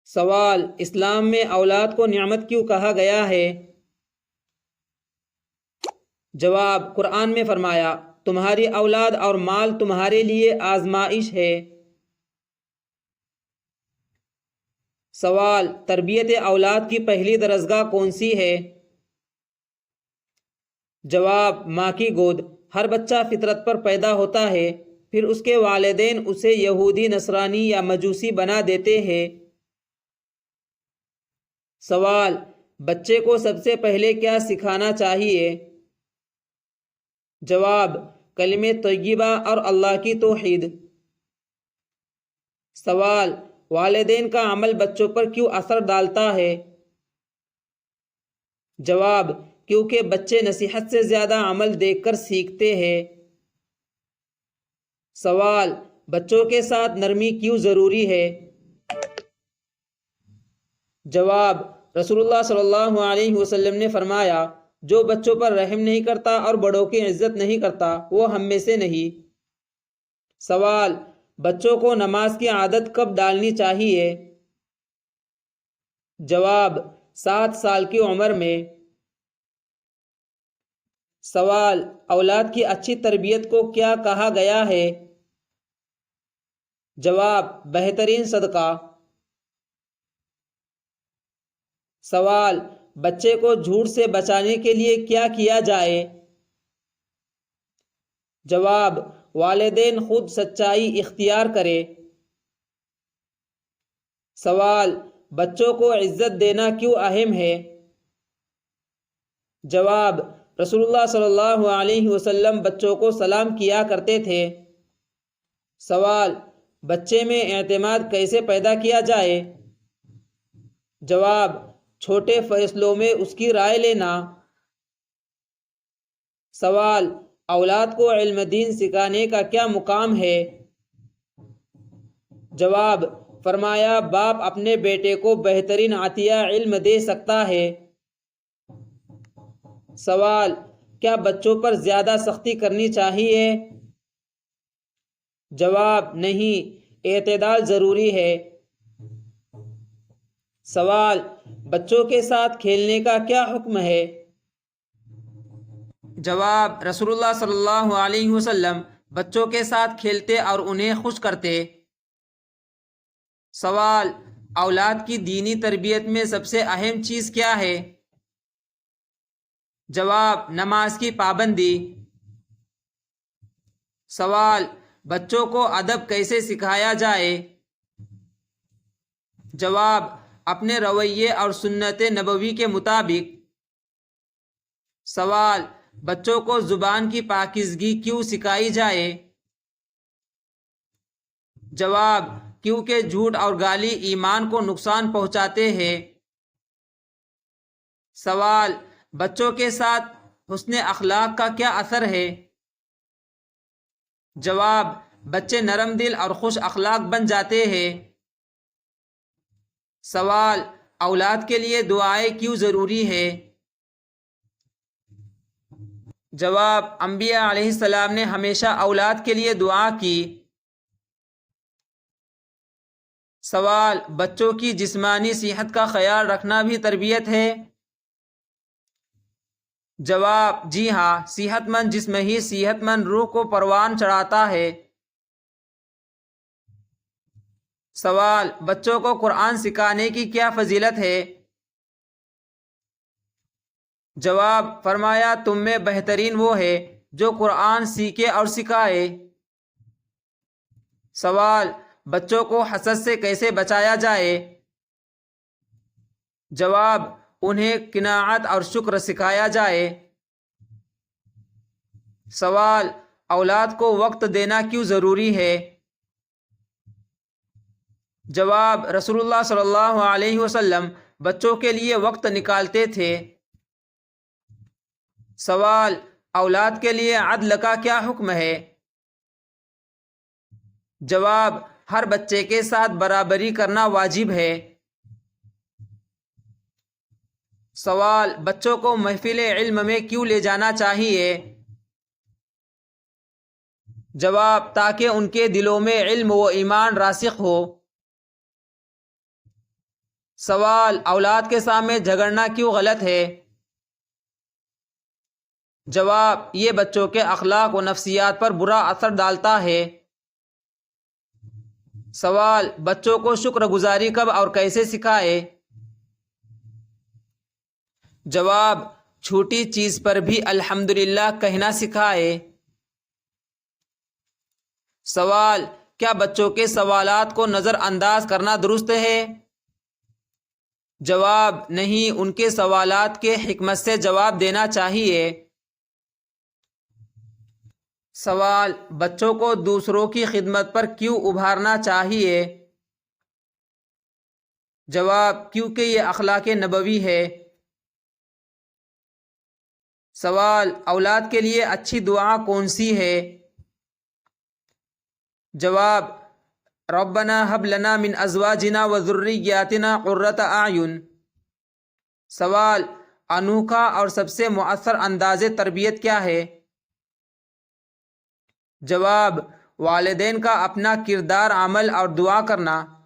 سوال: اسلام میں اولاد کو نعمت کیوں کہا گیا ہے؟ جواب: قرآن میں فرمایا، تمہاری اولاد اور مال تمہارے لیے آزمائش ہے۔ سوال: تربیت اولاد کی پہلی درسگاہ کون سی ہے؟ جواب: ماں کی گود۔ ہر بچہ فطرت پر پیدا ہوتا ہے، پھر اس کے والدین اسے یہودی، نصرانی یا مجوسی بنا دیتے ہیں۔ سوال: بچے کو سب سے پہلے کیا سکھانا چاہیے؟ جواب: کلمہ طیبہ اور اللہ کی توحید۔ سوال: والدین کا عمل بچوں پر کیوں اثر ڈالتا ہے؟ جواب: کیونکہ بچے نصیحت سے زیادہ عمل دیکھ کر سیکھتے ہیں۔ سوال: بچوں کے ساتھ نرمی کیوں ضروری ہے؟ جواب: رسول اللہ صلی اللہ علیہ وسلم نے فرمایا، جو بچوں پر رحم نہیں کرتا اور بڑوں کی عزت نہیں کرتا وہ ہم میں سے نہیں۔ سوال: بچوں کو نماز کی عادت کب ڈالنی چاہیے؟ جواب: 7 سال کی عمر میں۔ سوال: اولاد کی اچھی تربیت کو کیا کہا گیا ہے؟ جواب: بہترین صدقہ۔ سوال: بچے کو جھوٹ سے بچانے کے لیے کیا کیا جائے؟ جواب: والدین خود سچائی اختیار کرے۔ سوال: بچوں کو عزت دینا کیوں اہم ہے؟ جواب: رسول اللہ صلی اللہ علیہ وسلم بچوں کو سلام کیا کرتے تھے۔ سوال: بچے میں اعتماد کیسے پیدا کیا جائے؟ جواب: چھوٹے فیصلوں میں اس کی رائے لینا۔ سوال: اولاد کو علم دین سکھانے کا کیا مقام ہے؟ جواب: فرمایا، باپ اپنے بیٹے کو بہترین عطیہ علم دے سکتا ہے۔ سوال: کیا بچوں پر زیادہ سختی کرنی چاہیے؟ جواب: نہیں، اعتدال ضروری ہے۔ سوال: بچوں کے ساتھ کھیلنے کا کیا حکم ہے؟ جواب: رسول اللہ صلی اللہ علیہ وسلم بچوں کے ساتھ کھیلتے اور انہیں خوش کرتے۔ سوال: اولاد کی دینی تربیت میں سب سے اہم چیز کیا ہے؟ جواب: نماز کی پابندی۔ سوال: بچوں کو ادب کیسے سکھایا جائے؟ جواب: اپنے رویے اور سنت نبوی کے مطابق۔ سوال: بچوں کو زبان کی پاکیزگی کیوں سکھائی جائے؟ جواب: کیونکہ جھوٹ اور گالی ایمان کو نقصان پہنچاتے ہیں۔ سوال: بچوں کے ساتھ حسن اخلاق کا کیا اثر ہے؟ جواب: بچے نرم دل اور خوش اخلاق بن جاتے ہیں۔ سوال: اولاد کے لیے دعائیں کیوں ضروری ہے؟ جواب: انبیاء علیہ السلام نے ہمیشہ اولاد کے لیے دعا کی۔ سوال: بچوں کی جسمانی صحت کا خیال رکھنا بھی تربیت ہے؟ جواب: جی ہاں، صحت مند جسم ہی صحت مند روح کو پروان چڑھاتا ہے۔ سوال: بچوں کو قرآن سکھانے کی کیا فضیلت ہے؟ جواب: فرمایا، تم میں بہترین وہ ہے جو قرآن سیکھے اور سکھائے۔ سوال: بچوں کو حسد سے کیسے بچایا جائے؟ جواب: انہیں قناعت اور شکر سکھایا جائے۔ سوال: اولاد کو وقت دینا کیوں ضروری ہے؟ جواب: رسول اللہ صلی اللہ علیہ وسلم بچوں کے لیے وقت نکالتے تھے۔ سوال: اولاد کے لیے عدل کا کیا حکم ہے؟ جواب: ہر بچے کے ساتھ برابری کرنا واجب ہے۔ سوال: بچوں کو محفل علم میں کیوں لے جانا چاہیے؟ جواب: تاکہ ان کے دلوں میں علم و ایمان راسخ ہو۔ سوال، اولاد کے سامنے جھگڑنا کیوں غلط ہے؟ جواب، یہ بچوں کے اخلاق و نفسیات پر برا اثر ڈالتا ہے۔ سوال، بچوں کو شکر گزاری کب اور کیسے سکھائے؟ جواب، چھوٹی چیز پر بھی الحمدللہ کہنا سکھائے۔ سوال، کیا بچوں کے سوالات کو نظر انداز کرنا درست ہے؟ جواب، نہیں، ان کے سوالات کے حکمت سے جواب دینا چاہیے۔ سوال، بچوں کو دوسروں کی خدمت پر کیوں ابھارنا چاہیے؟ جواب، کیونکہ یہ اخلاق نبوی ہے۔ سوال، اولاد کے لیے اچھی دعا کون سی ہے؟ جواب، ربنا ہب لنا من ازواجنا و ذریاتنا قرۃ اعین۔ سوال، انوکھا اور سب سے مؤثر انداز تربیت کیا ہے؟ جواب، والدین کا اپنا کردار، عمل اور دعا کرنا۔